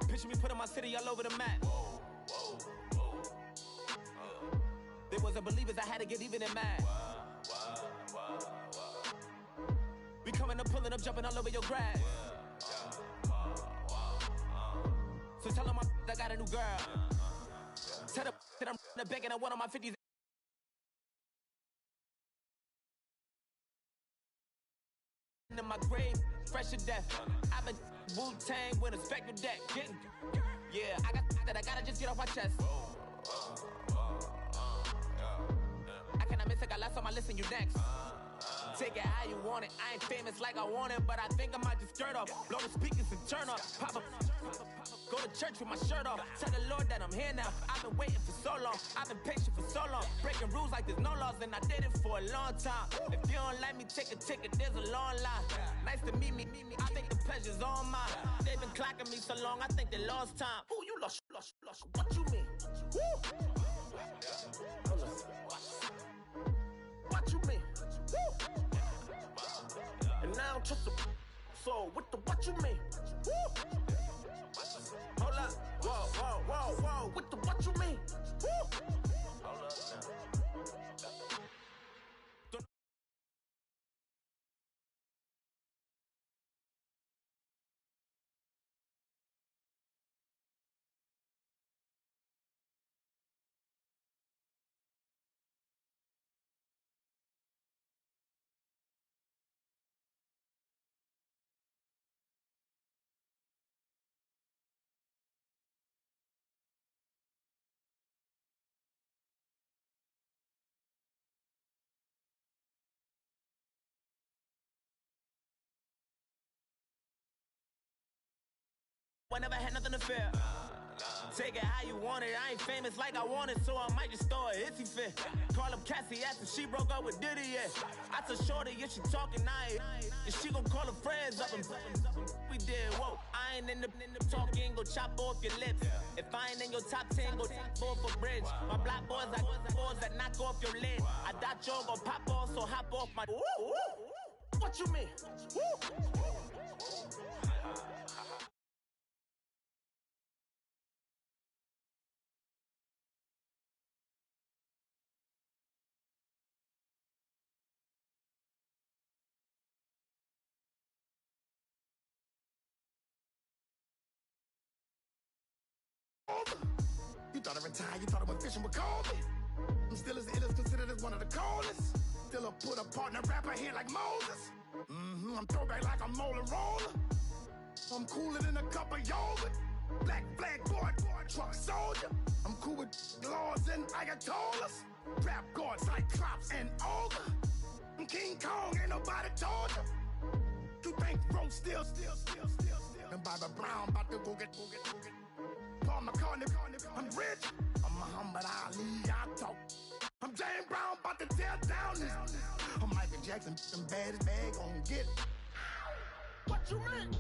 Picture me putting my city all over the map. They wasn't believers, I had to get even and mad. We coming up, pulling up, jumping all over your grass. So tell them I got a new girl. Tell them that I'm begging at one of my 50s. In my grave, fresh to death. I've been Wu-Tang with a spectral deck. Yeah, I got that, I gotta just get off my chest. I cannot miss it, got last on my list and you next. Take it how you want it, I ain't famous like I want it, but I think I might just skirt off. Blow the speakers and turn up, pop up. Go to church with my shirt off. Tell the Lord that I'm here now. I've been waiting for so long. I've been patient for so long. Breaking rules like there's no laws, and I did it for a long time. If you don't let me take a ticket, there's a long line. Nice to meet me. I think the pleasure's all mine. They've been clocking me so long, I think they lost time. Ooh, you lost. What you mean? Woo! What you mean? Woo! And now I don't trust the so what you mean? Woo! Hold up, whoa, with the what you mean? Woo! Hold up now. I never had nothing to fear. Take it how you want it. I ain't famous like I want it, so I might just throw a hissy fit. Call up Cassie after she broke up with Diddy, yeah. I told Shorty if she talking, if she gon' call her friends up and we did, whoa. I ain't in the talking, go chop off your lips. If I ain't in your top 10, go top 4 for bridge. My black boys, I got boys that knock off your lid. I thought y'all gon' pop off, so hop off my. What you mean? You thought I retired, you thought I went fishing with Colby. I'm still as ill as considered as one of the coldest. Still a put a partner rapper here like Moses. I'm throwback like a molar roller. I'm cooler than a cup of yogurt. Black flag boy, truck soldier. I'm cool with laws and ayatollahs. Rap gods like Cyclops and Ogre. I'm King Kong, ain't nobody told you. You think road still. And Bobby Brown about to go get. Paul McCartney, I'm rich. I'm Muhammad Ali, I talk. I'm James Brown, about to tear down this. I'm Michael Jackson, some baddest bag on get. What you mean?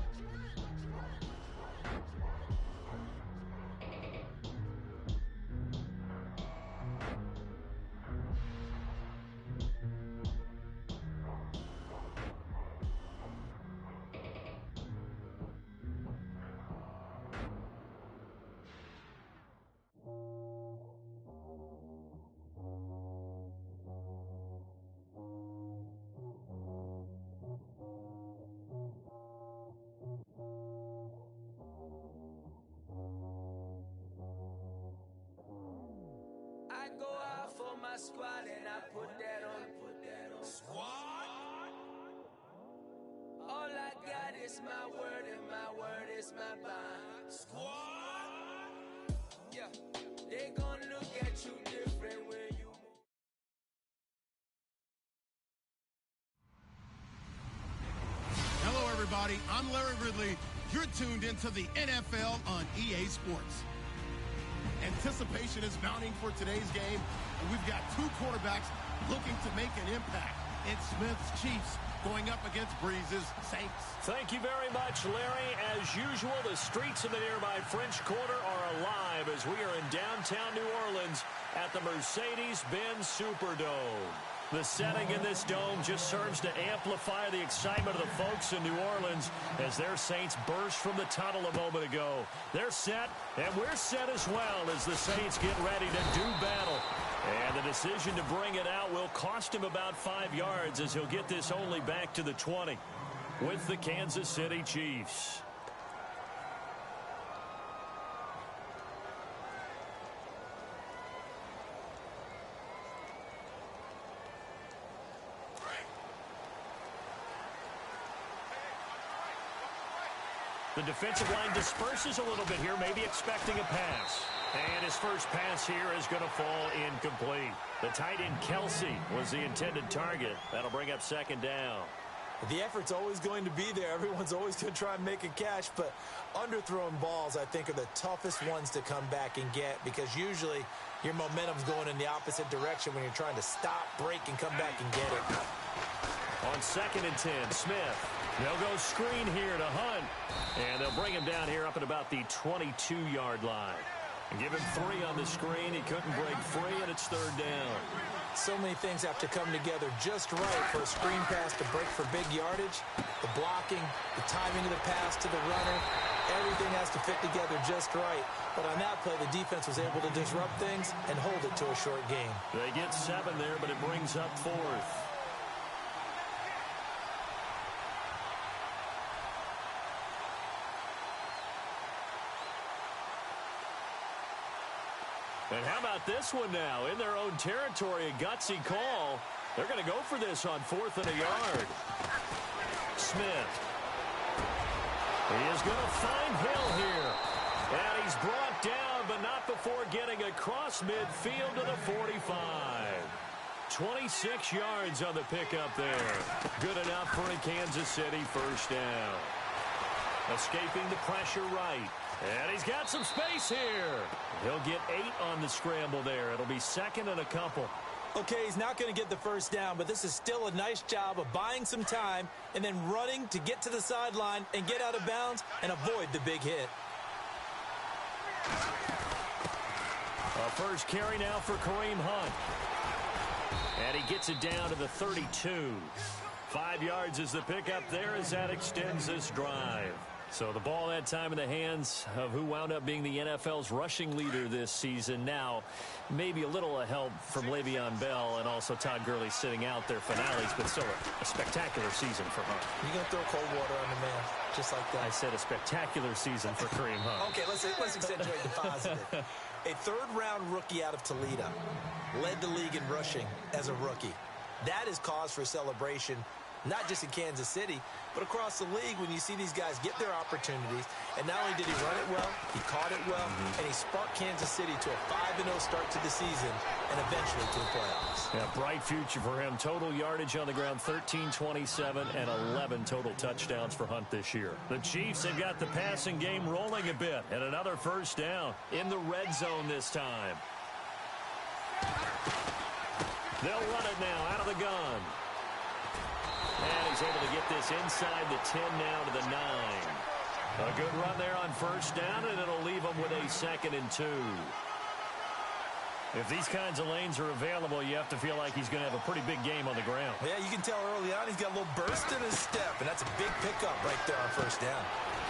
I go out for my squad and I put that on. Squad? All I got is my word and my word is my bond. Squad? Yeah, they gon' look at you different when you move. Hello, everybody. I'm Larry Ridley. You're tuned into the NFL on EA Sports. Anticipation is mounting for today's game, and we've got two quarterbacks looking to make an impact. It's Smith's Chiefs going up against Breeze's Saints. Thank you very much, Larry. As usual, the streets in the nearby French Quarter are alive as we are in downtown New Orleans at the Mercedes-Benz Superdome. The setting in this dome just serves to amplify the excitement of the folks in New Orleans as their Saints burst from the tunnel a moment ago. They're set, and we're set as well as the Saints get ready to do battle. And the decision to bring it out will cost him about 5 yards as he'll get this only back to the 20 with the Kansas City Chiefs. The defensive line disperses a little bit here, maybe expecting a pass. And his first pass here is going to fall incomplete. The tight end, Kelsey, was the intended target. That'll bring up second down. The effort's always going to be there. Everyone's always going to try and make a catch, but underthrown balls, I think, are the toughest ones to come back and get because usually your momentum's going in the opposite direction when you're trying to stop, break, and come back and get it. On 2nd and 10, Smith. They'll go screen here to Hunt, and they'll bring him down here up at about the 22-yard line. And give him 3 on the screen. He couldn't break free, and it's third down. So many things have to come together just right for a screen pass to break for big yardage. The blocking, the timing of the pass to the runner, everything has to fit together just right. But on that play, the defense was able to disrupt things and hold it to a short gain. They get 7 there, but it brings up 4th. And how about this one now? In their own territory, a gutsy call. They're going to go for this on 4th and a yard. Smith. He is going to find Hill here. And he's brought down, but not before getting across midfield to the 45. 26 yards on the pickup there. Good enough for a Kansas City first down. Escaping the pressure right. And he's got some space here. He'll get 8 on the scramble there. It'll be second and a couple. Okay, he's not going to get the first down, but this is still a nice job of buying some time and then running to get to the sideline and get out of bounds and avoid the big hit. A first carry now for Kareem Hunt. And he gets it down to the 32. 5 yards is the pickup there as that extends this drive. So the ball that time in the hands of who wound up being the NFL's rushing leader this season. Now, maybe a little help from Le'Veon Bell and also Todd Gurley sitting out their finales, but still a spectacular season for Hunt. You're going to throw cold water on the man, just like that. I said a spectacular season for Kareem Hunt. Okay, let's accentuate the positive. A third-round rookie out of Toledo led the league in rushing as a rookie. That is cause for celebration, not just in Kansas City, but across the league when you see these guys get their opportunities. And not only did he run it well, he caught it well, and he sparked Kansas City to a 5-0 start to the season and eventually to the playoffs. Yeah, bright future for him. Total yardage on the ground, 1327, and 11 total touchdowns for Hunt this year. The Chiefs have got the passing game rolling a bit, and another first down in the red zone this time. They'll run it now out of the gun. And he's able to get this inside the 10 now to the 9. A good run there on first down, and it'll leave him with a 2nd and 2. If these kinds of lanes are available, you have to feel like he's going to have a pretty big game on the ground. Yeah, you can tell early on he's got a little burst in his step, and that's a big pickup right there on first down.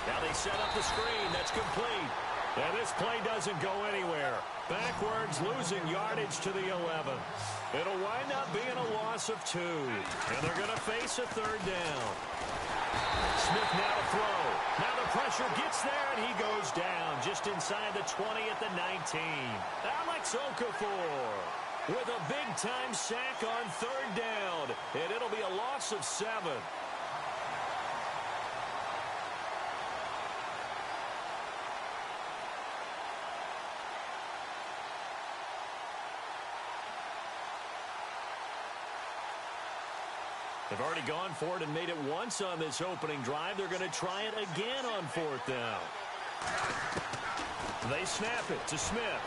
Now they set up the screen. That's complete. And this play doesn't go anywhere. Backwards, losing yardage to the 11. It'll wind up being a loss of 2. And they're going to face a third down. Smith now to throw. Now the pressure gets there, and he goes down just inside the 20 at the 19. Alex Okafor with a big-time sack on third down. And it'll be a loss of 7. They've already gone for it and made it once on this opening drive. They're going to try it again on 4th down. They snap it to Smith.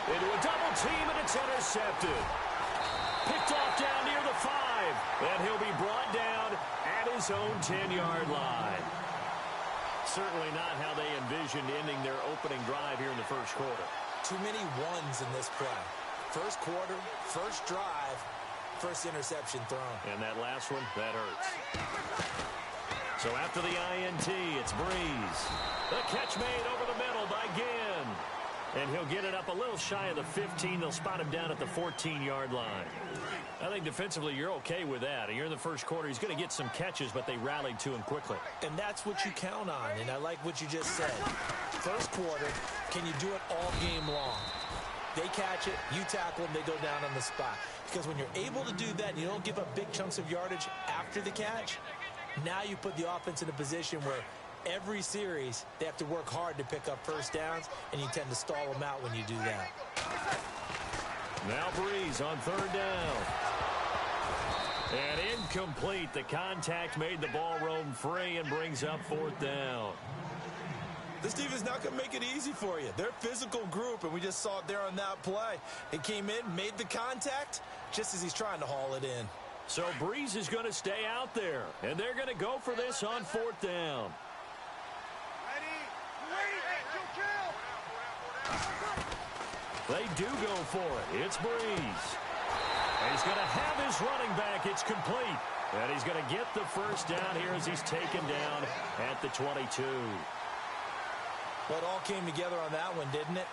Into a double team, and it's intercepted. Picked off down near the 5. And he'll be brought down at his own 10-yard line. Certainly not how they envisioned ending their opening drive here in the first quarter. Too many ones in this play. First quarter, first drive, first interception thrown. And that last one, that hurts. So after the INT, it's Breeze. The catch made over the middle by Ginn. And he'll get it up a little shy of the 15. They'll spot him down at the 14-yard line. I think defensively you're okay with that. You're in the first quarter. He's going to get some catches, but they rallied to him quickly. And that's what you count on, and I like what you just said. First quarter, can you do it all game long? They catch it, you tackle them, they go down on the spot. Because when you're able to do that and you don't give up big chunks of yardage after the catch, now you put the offense in a position where every series they have to work hard to pick up first downs, and you tend to stall them out when you do that. Now Breeze on third down. And incomplete. The contact made the ball roam free and brings up fourth down. This team is not going to make it easy for you. They're a physical group, and we just saw it there on that play. It came in, made the contact, just as he's trying to haul it in. So Breeze is going to stay out there, and they're going to go for this on fourth down. They do go for it. It's Breeze. And he's going to have his running back. It's complete. And he's going to get the first down here as he's taken down at the 22. Well, it all came together on that one, didn't it?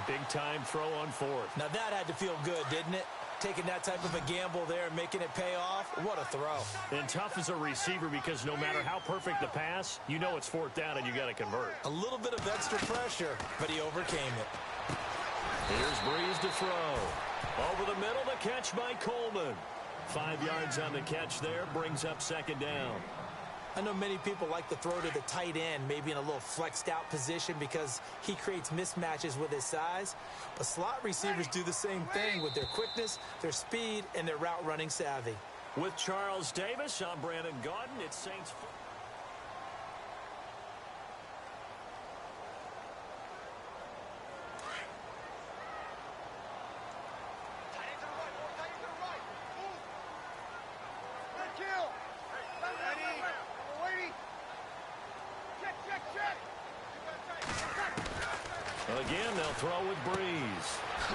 Big-time throw on fourth. Now that had to feel good, didn't it? Taking that type of a gamble there and making it pay off. What a throw. And tough as a receiver because no matter how perfect the pass, you know it's fourth down and you got to convert. A little bit of extra pressure, but he overcame it. Here's Breeze to throw. Over the middle, the catch by Coleman. 5 yards on the catch there, brings up second down. I know many people like to throw to the tight end, maybe in a little flexed out position because he creates mismatches with his size. But slot receivers do the same thing with their quickness, their speed, and their route running savvy. With Charles Davis, I'm Brandon Gaudin. It's Saints. Again, they'll throw with Breeze.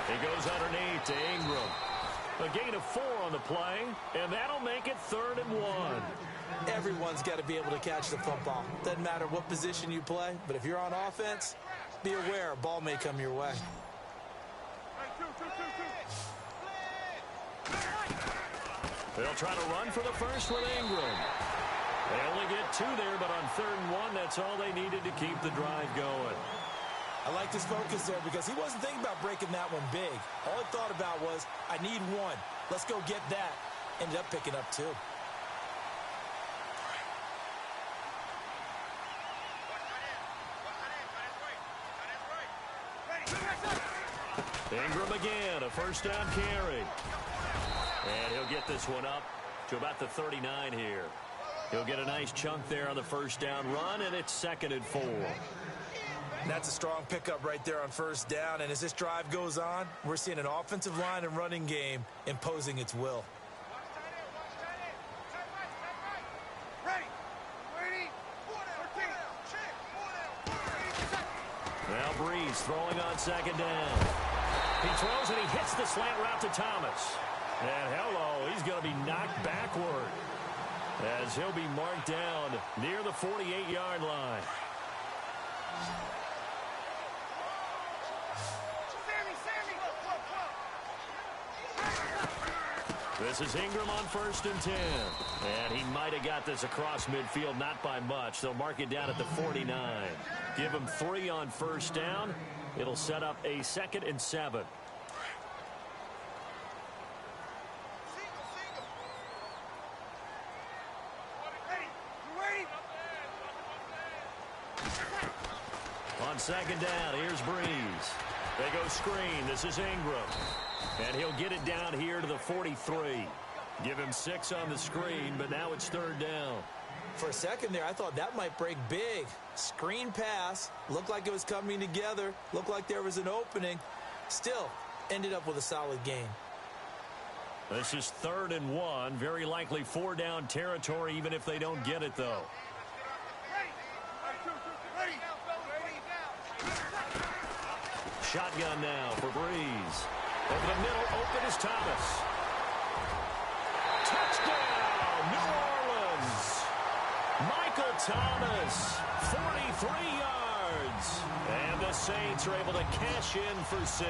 He goes underneath to Ingram. A gain of 4 on the play, and that'll make it 3rd and 1. Everyone's got to be able to catch the football. Doesn't matter what position you play, but if you're on offense, be aware a ball may come your way. They'll try to run for the first with Ingram. They only get 2 there, but on 3rd and 1, that's all they needed to keep the drive going. I like his focus there because he wasn't thinking about breaking that one big. All he thought about was, I need 1. Let's go get that. Ended up picking up 2. Ingram again, a first down carry. And he'll get this one up to about the 39 here. He'll get a nice chunk there on the first down run, and it's 2nd and 4. And that's a strong pickup right there on first down. And as this drive goes on, we're seeing an offensive line and running game imposing its will. Now Breeze throwing on 2nd down. He throws and he hits the slant route to Thomas. And hello, he's going to be knocked backward as he'll be marked down near the 48-yard line. This is Ingram on 1st and 10. And he might have got this across midfield, not by much. They'll mark it down at the 49. Give him 3 on first down. It'll set up a 2nd and 7. On 2nd down, here's Breeze. They go screen. This is Ingram. And he'll get it down here to the 43. Give him 6 on the screen, but now it's 3rd down. For a second there, I thought that might break big. Screen pass. Looked like it was coming together. Looked like there was an opening. Still, ended up with a solid gain. This is 3rd and 1. Very likely 4-down territory, even if they don't get it, though. Shotgun now for Breeze. Over the middle, open is Thomas. Touchdown, New Orleans. Michael Thomas, 43 yards. And the Saints are able to cash in for 6.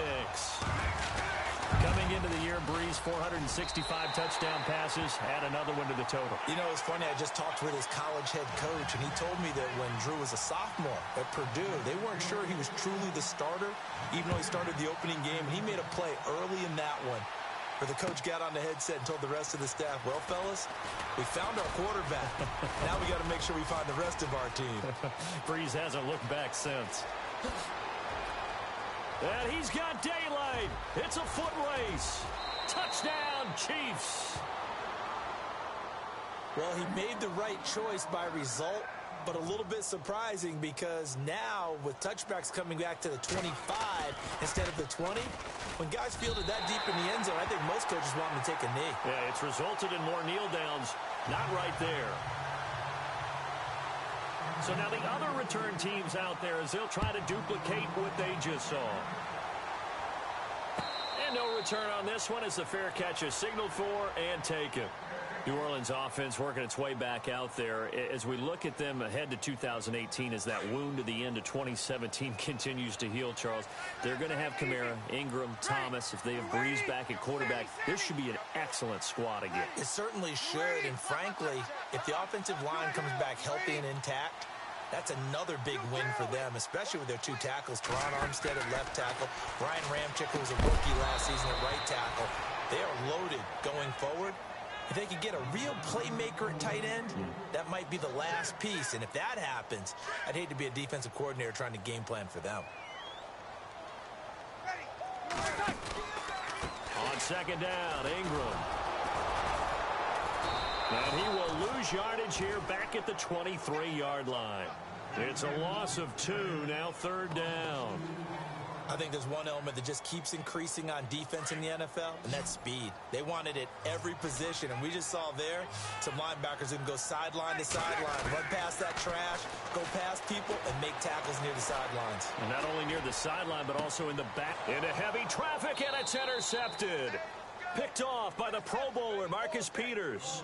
Coming into the year, Breeze, 465 touchdown passes. Add another one to the total. You know, it's funny. I just talked with his college head coach, and he told me that when Drew was a sophomore at Purdue, they weren't sure he was truly the starter, even though he started the opening game. And he made a play early in that one where the coach got on the headset and told the rest of the staff, well, fellas, we found our quarterback. Now we got to make sure we find the rest of our team. Breeze hasn't looked back since. And he's got daylight. It's a foot race. Touchdown, Chiefs. Well, he made the right choice by result, but a little bit surprising because now with touchbacks coming back to the 25 instead of the 20, when guys fielded that deep in the end zone, I think most coaches want him to take a knee. Yeah, it's resulted in more kneel downs. Not right there. So now the other return teams out there as they'll try to duplicate what they just saw. And no return on this one as the fair catch is signaled for and taken. New Orleans offense working its way back out there. As we look at them ahead to 2018 as that wound to the end of 2017 continues to heal, Charles, they're going to have Kamara, Ingram, Thomas. If they have Breeze back at quarterback, this should be an excellent squad again. It certainly should, and frankly, if the offensive line comes back healthy and intact, that's another big win for them, especially with their 2 tackles, Teron Armstead at left tackle, Brian Ramczyk, who was a rookie last season at right tackle. They are loaded going forward. If they could get a real playmaker at tight end, that might be the last piece. And if that happens, I'd hate to be a defensive coordinator trying to game plan for them. On 2nd down, Ingram. And he will lose yardage here back at the 23-yard line. It's a loss of 2, now 3rd down. I think there's one element that just keeps increasing on defense in the NFL, and that's speed. They want it at every position, and we just saw there some linebackers who can go sideline to sideline, run past that trash, go past people, and make tackles near the sidelines. And not only near the sideline, but also in the back. Into heavy traffic, and it's intercepted. Picked off by the Pro Bowler, Marcus Peters.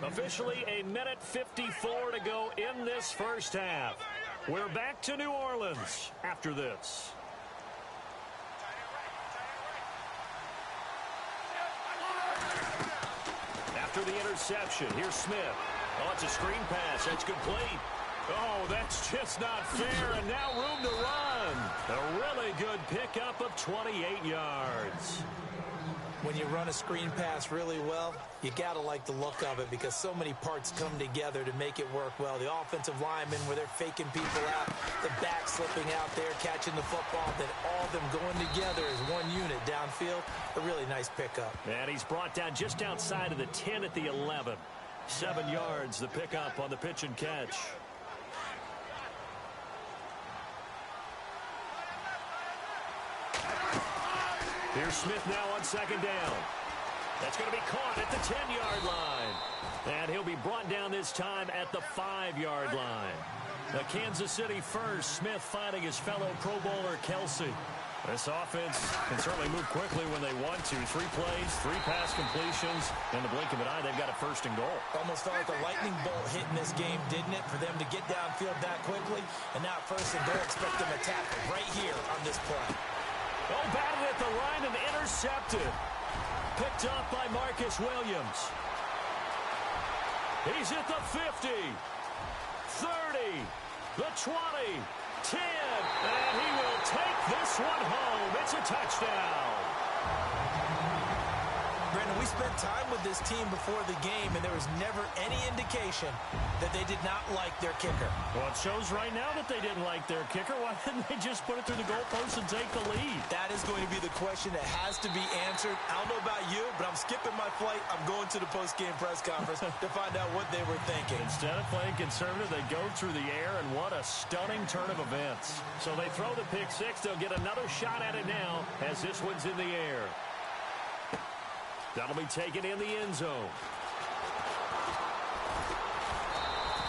Officially a minute 54 to go in this first half. We're back to New Orleans after this. After the interception, here's Smith. Oh, it's a screen pass. That's complete. Oh, that's just not fair, and now room to run. A really good pickup of 28 yards. When you run a screen pass really well, you got to like the look of it because so many parts come together to make it work well. The offensive linemen where they're faking people out, the back slipping out there, catching the football, then all of them going together as one unit downfield. A really nice pickup. And he's brought down just outside of the 10 at the 11. 7 yards, the pickup on the pitch and catch. Here's Smith now on 2nd down. That's going to be caught at the 10-yard line. And he'll be brought down this time at the 5-yard line. The Kansas City first, Smith finding his fellow Pro Bowler Kelsey. This offense can certainly move quickly when they want to. 3 plays, 3 pass completions. In the blink of an eye, they've got a 1st and goal. Almost felt like a lightning bolt hit in this game, didn't it, for them to get downfield that quickly? And now 1st and goal, expect them to tackle right here on this play. Oh, batted at the line and intercepted. Picked up by Marcus Williams. He's at the 50, 30, the 20, 10, and he will take this one home. It's a touchdown. Brandon, we spent time with this team before the game, and there was never any indication that they did not like their kicker. Well, it shows right now that they didn't like their kicker. Why didn't they just put it through the goalpost and take the lead? That is going to be the question that has to be answered. I don't know about you, but I'm skipping my flight. I'm going to the post-game press conference to find out what they were thinking. Instead of playing conservative, they go through the air, and what a stunning turn of events. So they throw the pick six. They'll get another shot at it now as this one's in the air. That'll be taken in the end zone.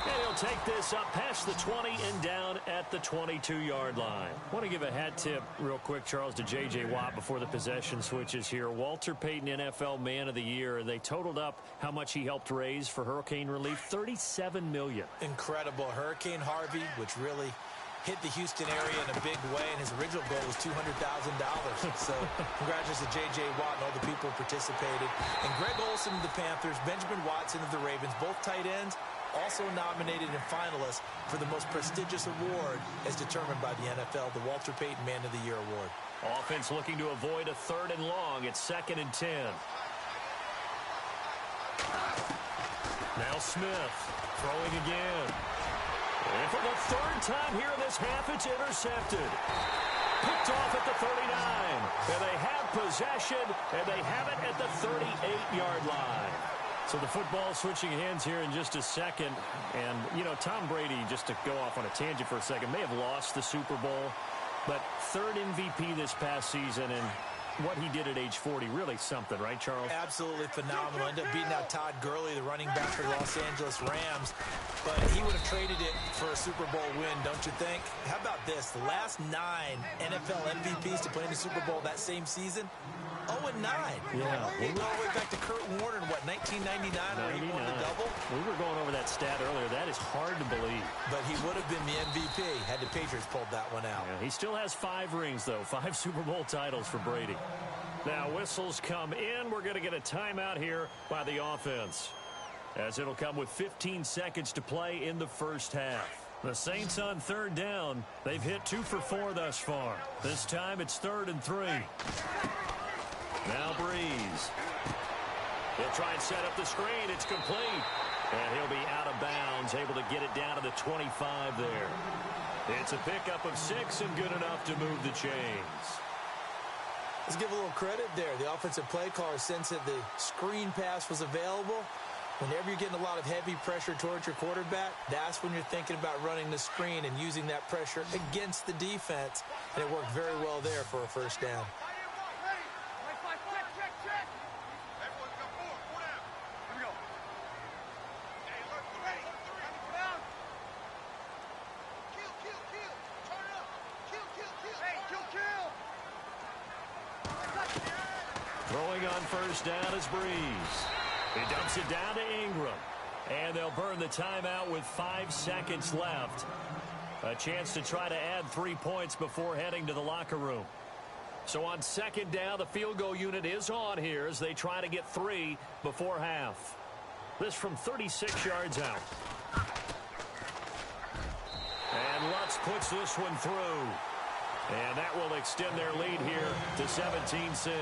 And he'll take this up past the 20 and down at the 22-yard line. I want to give a hat tip real quick, Charles, to J.J. Watt before the possession switches here. Walter Payton, NFL Man of the Year. They totaled up how much he helped raise for hurricane relief, $37 million. Incredible. Hurricane Harvey, which really hit the Houston area in a big way, and his original goal was $200,000. So congratulations to J.J. Watt and all the people who participated. And Greg Olsen of the Panthers, Benjamin Watson of the Ravens, both tight ends, also nominated and finalists for the most prestigious award as determined by the NFL, the Walter Payton Man of the Year Award. Offense looking to avoid a 3rd and long. It's 2nd and 10. Now Smith throwing again. And for the 3rd time here in this half, it's intercepted. Picked off at the 39. And they have possession, and they have it at the 38-yard line. So the football switching hands here in just a second. And, you know, Tom Brady, just to go off on a tangent for a second, may have lost the Super Bowl. But 3rd MVP this past season, and what he did at age 40, really something, right, Charles? Absolutely phenomenal. Ended up beating out Todd Gurley, the running back for the Los Angeles Rams. But he would have traded it for a Super Bowl win, don't you think? How about this? The last 9 NFL MVPs to play in the Super Bowl that same season, 0-9. Yeah. We go all the way back to Kurt Warner in, what, 1999, where he won the double? We were going over that stat earlier. That is hard to believe. But he would have been the MVP had the Patriots pulled that one out. Yeah, he still has 5 rings, though. 5 Super Bowl titles for Brady. Now, whistles come in. We're going to get a timeout here by the offense, as it'll come with 15 seconds to play in the first half. The Saints on 3rd down. They've hit 2 for 4 thus far. This time it's 3rd and 3. Now Breeze. He'll try and set up the screen. It's complete. And he'll be out of bounds, able to get it down to the 25 there. It's a pickup of 6 and good enough to move the chains. Let's give a little credit there. The offensive play caller sensed that the screen pass was available. Whenever you're getting a lot of heavy pressure towards your quarterback, that's when you're thinking about running the screen and using that pressure against the defense. And it worked very well there for a first down. Throwing on first down is Breeze. He dumps it down to Ingram. And they'll burn the timeout with 5 seconds left. A chance to try to add 3 points before heading to the locker room. So on 2nd down, the field goal unit is on here as they try to get 3 before half. This from 36 yards out. And Lutz puts this one through. And that will extend their lead here to 17-6.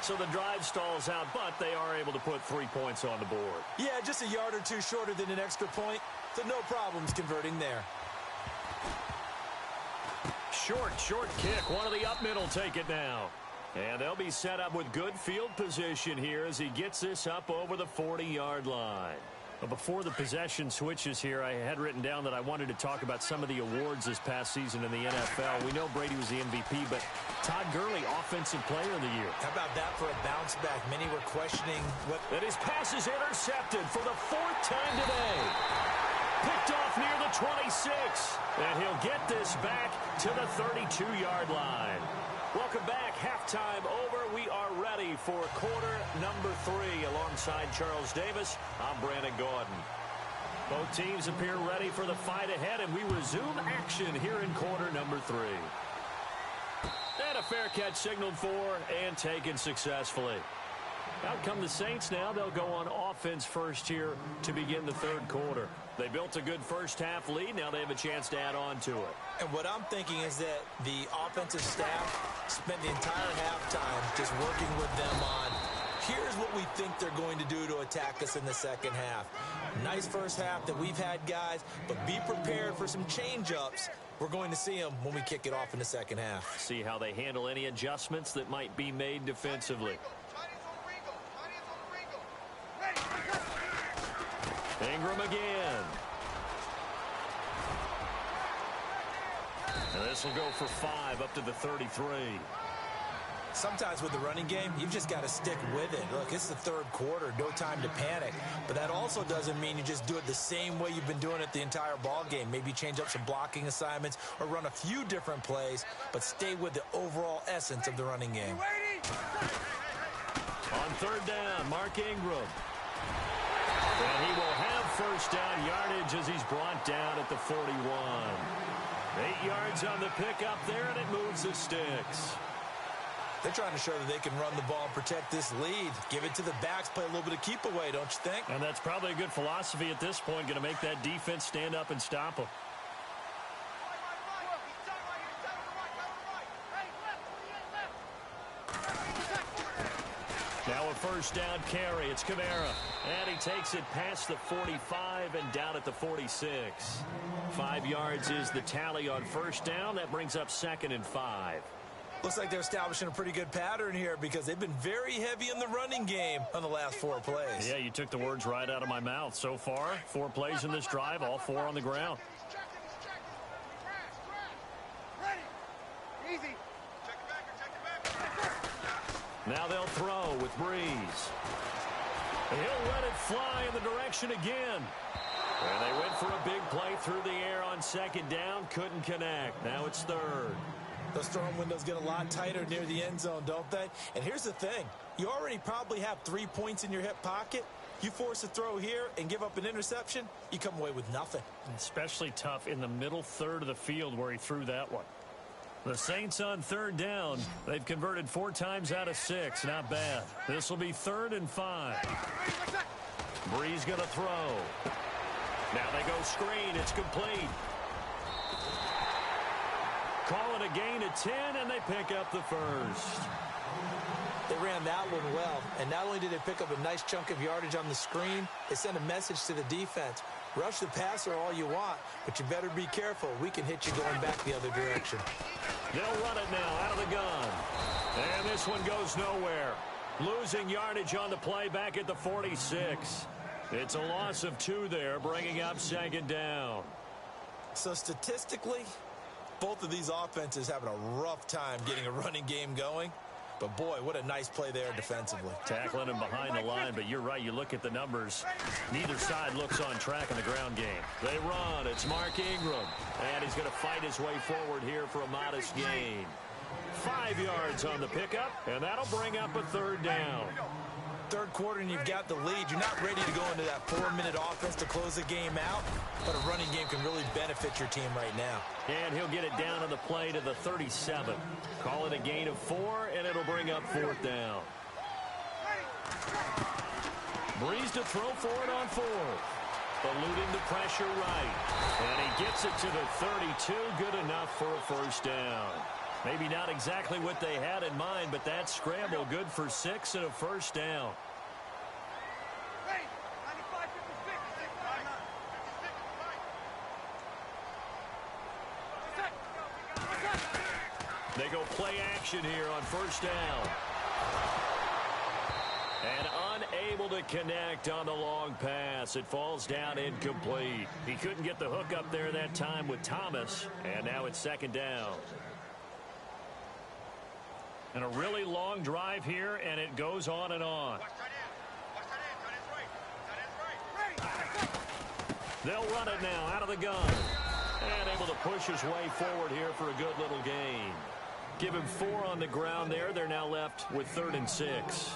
So the drive stalls out, but they are able to put 3 points on the board. Yeah, just a yard or 2 shorter than an extra point, so no problems converting there. Short kick. One of the up middle take it now. And they'll be set up with good field position here as he gets this up over the 40-yard line. But before the possession switches here, I had written down that I wanted to talk about some of the awards this past season in the NFL. We know Brady was the MVP, but Todd Gurley, Offensive Player of the Year. How about that for a bounce back? Many were questioning what... And his pass is intercepted for the 4th time today. Picked off near the 26. And he'll get this back to the 32-yard line. Welcome back. Halftime over. We are ready for quarter number 3. Alongside Charles Davis, I'm Brandon Gordon. Both teams appear ready for the fight ahead, and we resume action here in quarter number 3. And a fair catch signaled for and taken successfully. Out come the Saints now. They'll go on offense first here to begin the 3rd quarter. They built a good first half lead. Now they have a chance to add on to it. And what I'm thinking is that the offensive staff spent the entire halftime just working with them on Here's what we think they're going to do to attack us in the second half. Nice first half that we've had, guys, but be prepared for some change-ups. We're going to see them when we kick it off in the second half. See how they handle any adjustments that might be made defensively. Ingram again. And this will go for 5 up to the 33. Sometimes with the running game, you've just got to stick with it. Look, it's the third quarter, no time to panic. But that also doesn't mean you just do it the same way you've been doing it the entire ball game. Maybe change up some blocking assignments or run a few different plays, but stay with the overall essence of the running game. On third down, Mark Ingram. And he will have first down yardage as he's brought down at the 41. 8 yards on the pickup there, and it moves the sticks. They're trying to show that they can run the ball and protect this lead. Give it to the backs, play a little bit of keep away, don't you think? And that's probably a good philosophy at this point, going to make that defense stand up and stop them. Now a first down carry. It's Kamara. And he takes it past the 45 and down at the 46. 5 yards is the tally on first down. That brings up 2nd and 5. Looks like they're establishing a pretty good pattern here because they've been very heavy in the running game on the last 4 plays. Yeah, you took the words right out of my mouth. So far, 4 plays in this drive, all 4 on the ground. Now they'll throw with Breeze. He'll let it fly in the direction again. And they went for a big play through the air on second down. Couldn't connect. Now it's third. Those throwing windows get a lot tighter near the end zone, don't they? And here's the thing. You already probably have 3 points in your hip pocket. You force a throw here and give up an interception, you come away with nothing. Especially tough in the middle third of the field where he threw that one. The Saints on third down. They've converted 4 times out of 6. Not bad. This will be 3rd and 5. Breeze going to throw. Now they go screen. It's complete. Call it a gain of 10, and they pick up the first. They ran that one well, and not only did they pick up a nice chunk of yardage on the screen, they sent a message to the defense. Rush the passer all you want, but you better be careful. We can hit you going back the other direction. They'll run it now out of the gun. And this one goes nowhere. Losing yardage on the play back at the 46. It's a loss of 2 there, bringing up 2nd down. So statistically, both of these offenses having a rough time getting a running game going. But, boy, what a nice play there defensively. Tackling him behind the line, but you're right. You look at the numbers. Neither side looks on track in the ground game. They run. It's Mark Ingram. And he's going to fight his way forward here for a modest gain. 5 yards on the pickup, and that'll bring up a 3rd down. Third quarter and you've got the lead. You're not ready to go into that 4-minute offense to close the game out, but a running game can really benefit your team right now. And he'll get it down on the play to the 37. Call it a gain of 4, and it'll bring up 4th down. Breeze to throw for it on 4th. Eluding the pressure right. And he gets it to the 32. Good enough for a first down. Maybe not exactly what they had in mind, but that scramble good for 6 and a first down. They go play action here on first down. And unable to connect on the long pass. It falls down incomplete. He couldn't get the hook up there that time with Thomas. And now it's 2nd down. And a really long drive here, and it goes on and on. They'll run it now out of the gun. And able to push his way forward here for a good little gain. Give him 4 on the ground there. They're now left with 3rd and 6.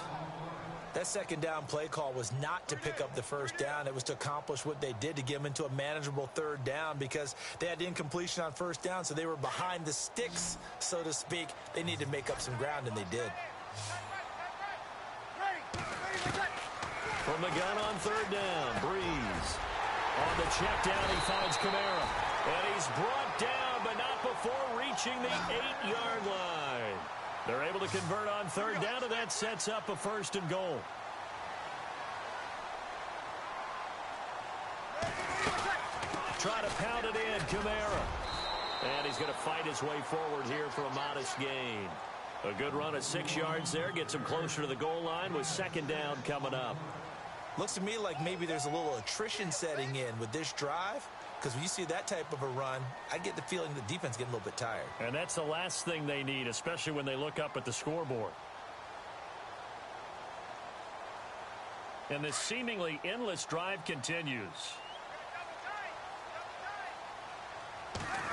That 2nd down play call was not to pick up the first down. It was to accomplish what they did, to get them into a manageable 3rd down, because they had incompletion on first down, so they were behind the sticks, so to speak. They needed to make up some ground, and they did. From the gun on 3rd down, Breeze. On the check down, he finds Kamara. And he's brought down, but not before reaching the 8-yard line. They're able to convert on third down, and that sets up a 1st and goal. Try to pound it in, Kamara. And he's going to fight his way forward here for a modest gain. A good run of 6 yards there. Gets him closer to the goal line with 2nd down coming up. Looks to me like maybe there's a little attrition setting in with this drive. Because when you see that type of a run, I get the feeling the defense getting a little bit tired. And that's the last thing they need, especially when they look up at the scoreboard. And this seemingly endless drive continues.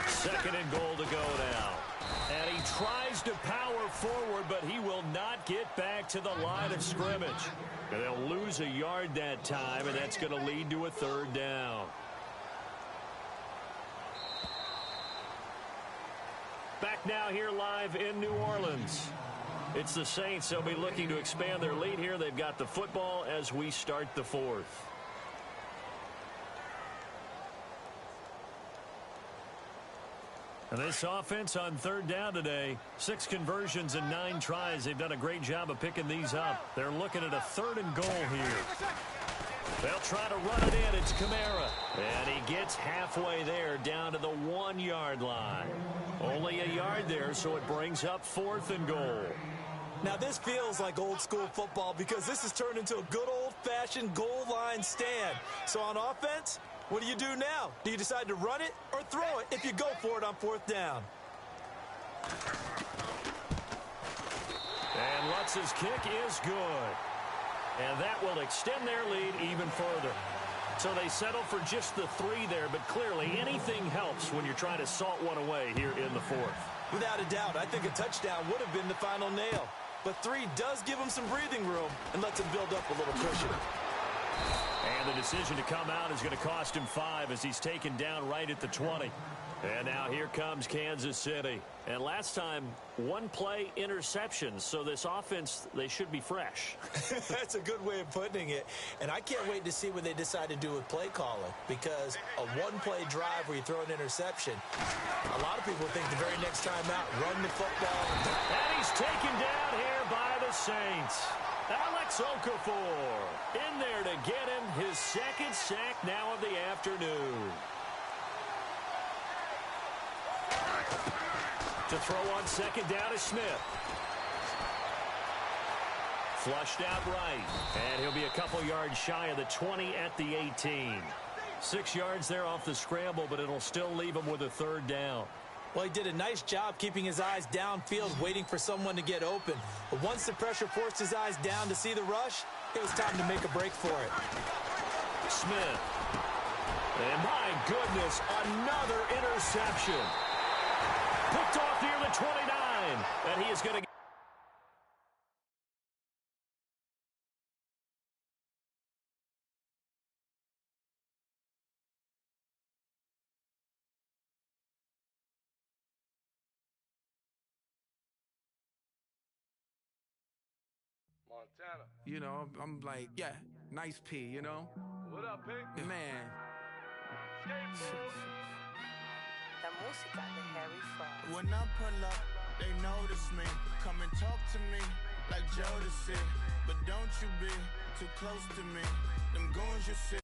2nd and goal to go now. And he tries to power forward, but he will not get back to the line of scrimmage. And they'll lose a yard that time, and that's going to lead to a 3rd down. Back now here live in New Orleans. It's the Saints. They'll be looking to expand their lead here. They've got the football as we start the 4th. And this offense on 3rd down today, 6 conversions and 9 tries. They've done a great job of picking these up. They're looking at a 3rd and goal here. They'll try to run it in. It's Kamara. And he gets halfway there down to the 1-yard line. Only a yard there, so it brings up 4th and goal. Now, this feels like old school football because this has turned into a good old-fashioned goal line stand. So on offense, what do you do now? Do you decide to run it or throw it if you go for it on 4th down? And Lutz's kick is good. And that will extend their lead even further. So they settle for just the 3 there, but clearly anything helps when you're trying to salt one away here in the 4th. Without a doubt, I think a touchdown would have been the final nail. But 3 does give them some breathing room and lets them build up a little cushion. And the decision to come out is going to cost him 5 as he's taken down right at the 20. And now here comes Kansas City. And last time, 1-play interceptions. So this offense, they should be fresh. That's a good way of putting it. And I can't wait to see what they decide to do with play calling. Because a 1-play drive where you throw an interception, a lot of people think the very next time out, run the football. And he's taken down here by the Saints. Alex Okafor in there to get him his 2nd sack now of the afternoon. To throw on 2nd down is Smith. Flushed out right. And he'll be a couple yards shy of the 20 at the 18. 6 yards there off the scramble, but it'll still leave him with a 3rd down. Well, he did a nice job keeping his eyes downfield, waiting for someone to get open. But once the pressure forced his eyes down to see the rush, it was time to make a break for it. Smith. And my goodness, another interception. Picked off near the 29. And he is going to... Montana. You know, I'm like, yeah, nice P, you know? What up, Pink? Man. La música de Harry Fraud. When I pull up, they notice me. Come and talk to me like Jodeci. But don't you be too close to me. Them goons you see.